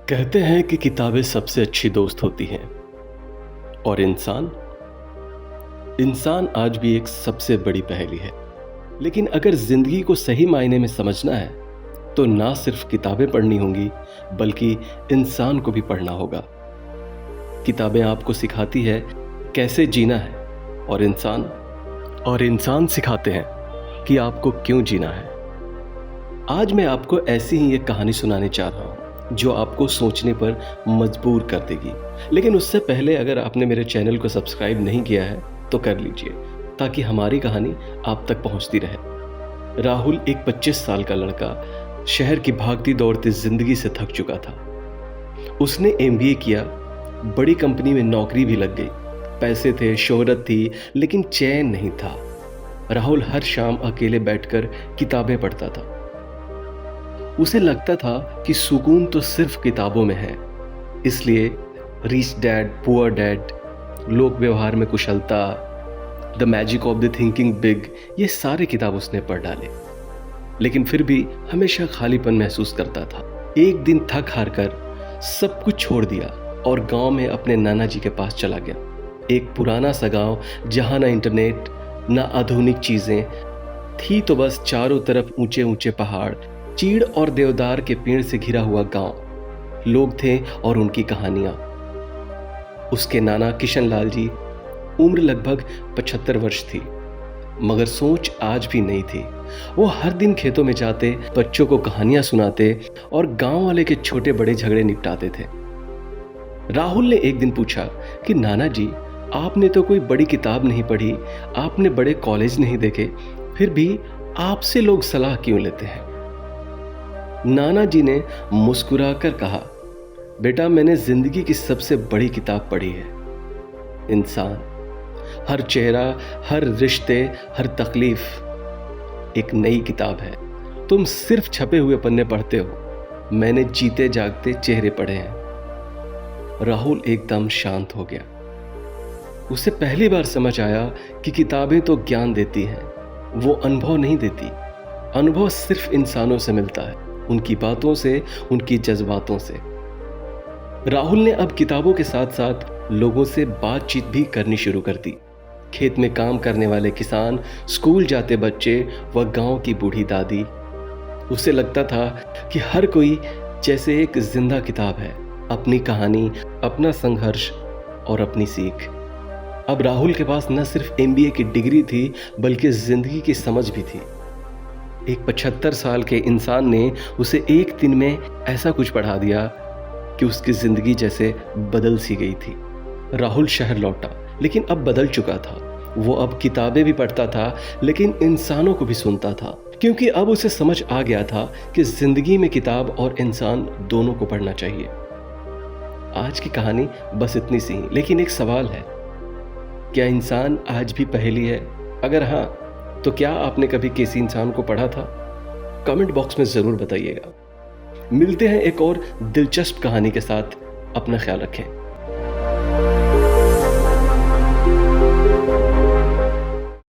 कहते हैं कि किताबें सबसे अच्छी दोस्त होती हैं और इंसान आज भी एक सबसे बड़ी पहेली है। लेकिन अगर जिंदगी को सही मायने में समझना है तो ना सिर्फ किताबें पढ़नी होंगी बल्कि इंसान को भी पढ़ना होगा। किताबें आपको सिखाती है कैसे जीना है और इंसान सिखाते हैं कि आपको क्यों जीना है। आज मैं आपको ऐसी ही एक कहानी सुनाने चाह रहा हूं जो आपको सोचने पर मजबूर कर देगी। लेकिन उससे पहले अगर आपने मेरे चैनल को सब्सक्राइब नहीं किया है तो कर लीजिए ताकि हमारी कहानी आप तक पहुंचती रहे। राहुल एक 25 साल का लड़का शहर की भागती दौड़ती जिंदगी से थक चुका था। उसने एमबीए किया, बड़ी कंपनी में नौकरी भी लग गई, पैसे थे, शोहरत थी, लेकिन चैन नहीं था। राहुल हर शाम अकेले बैठकर किताबें पढ़ता था। उसे लगता था कि सुकून तो सिर्फ किताबों में है। इसलिए रिच डैड पुअर डैड, लोक व्यवहार में कुशलता, the magic of the thinking big, ये सारे किताब उसने पढ़ डाले। लेकिन फिर भी हमेशा खालीपन महसूस करता था। एक दिन थक हार कर सब कुछ छोड़ दिया और गांव में अपने नाना जी के पास चला गया। एक पुराना सा गांव जहां ना इंटरनेट ना आधुनिक चीजें थी, तो बस चारों तरफ ऊंचे ऊंचे पहाड़, चीड़ और देवदार के पेड़ से घिरा हुआ गांव। लोग थे और उनकी कहानियां। उसके नाना किशन लाल जी, उम्र लगभग 75 वर्ष थी, मगर सोच आज भी नहीं थी। वो हर दिन खेतों में जाते, बच्चों को कहानियां सुनाते और गांव वाले के छोटे बड़े झगड़े निपटाते थे। राहुल ने एक दिन पूछा कि नाना जी, आपने तो कोई बड़ी किताब नहीं पढ़ी, आपने बड़े कॉलेज नहीं देखे, फिर भी आपसे लोग सलाह क्यों लेते हैं? नाना जी ने मुस्कुराकर कहा, बेटा, मैंने जिंदगी की सबसे बड़ी किताब पढ़ी है। इंसान, हर चेहरा, हर रिश्ते, हर तकलीफ एक नई किताब है। तुम सिर्फ छपे हुए पन्ने पढ़ते हो, मैंने जीते जागते चेहरे पढ़े हैं। राहुल एकदम शांत हो गया। उसे पहली बार समझ आया कि किताबें तो ज्ञान देती हैं, वो अनुभव नहीं देती। अनुभव सिर्फ इंसानों से मिलता है, उनकी बातों से, उनकी जज्बातों से। राहुल ने अब किताबों के साथ साथ लोगों से बातचीत भी करनी शुरू कर दी। खेत में काम करने वाले किसान, स्कूल जाते बच्चे व गांव की बूढ़ी दादी। उसे लगता था कि हर कोई जैसे एक जिंदा किताब है, अपनी कहानी, अपना संघर्ष और अपनी सीख। अब राहुल के पास न सिर्फ एमबीए की डिग्री थी बल्कि जिंदगी की समझ भी थी। एक 75 साल के इंसान ने उसे एक दिन में ऐसा कुछ पढ़ा दिया कि उसकी जिंदगी जैसे बदल सी गई थी। राहुल शहर लौटा, लेकिन अब बदल चुका था। वो अब किताबें भी पढ़ता था लेकिन इंसानों को भी सुनता था, क्योंकि अब उसे समझ आ गया था कि जिंदगी में किताब और इंसान दोनों को पढ़ना चाहिए। आज की कहानी बस इतनी सी, लेकिन एक सवाल है, क्या इंसान आज भी पहेली है? अगर हाँ, तो क्या आपने कभी किसी इंसान को पढ़ा था? कमेंट बॉक्स में जरूर बताइएगा। मिलते हैं एक और दिलचस्प कहानी के साथ। अपना ख्याल रखें।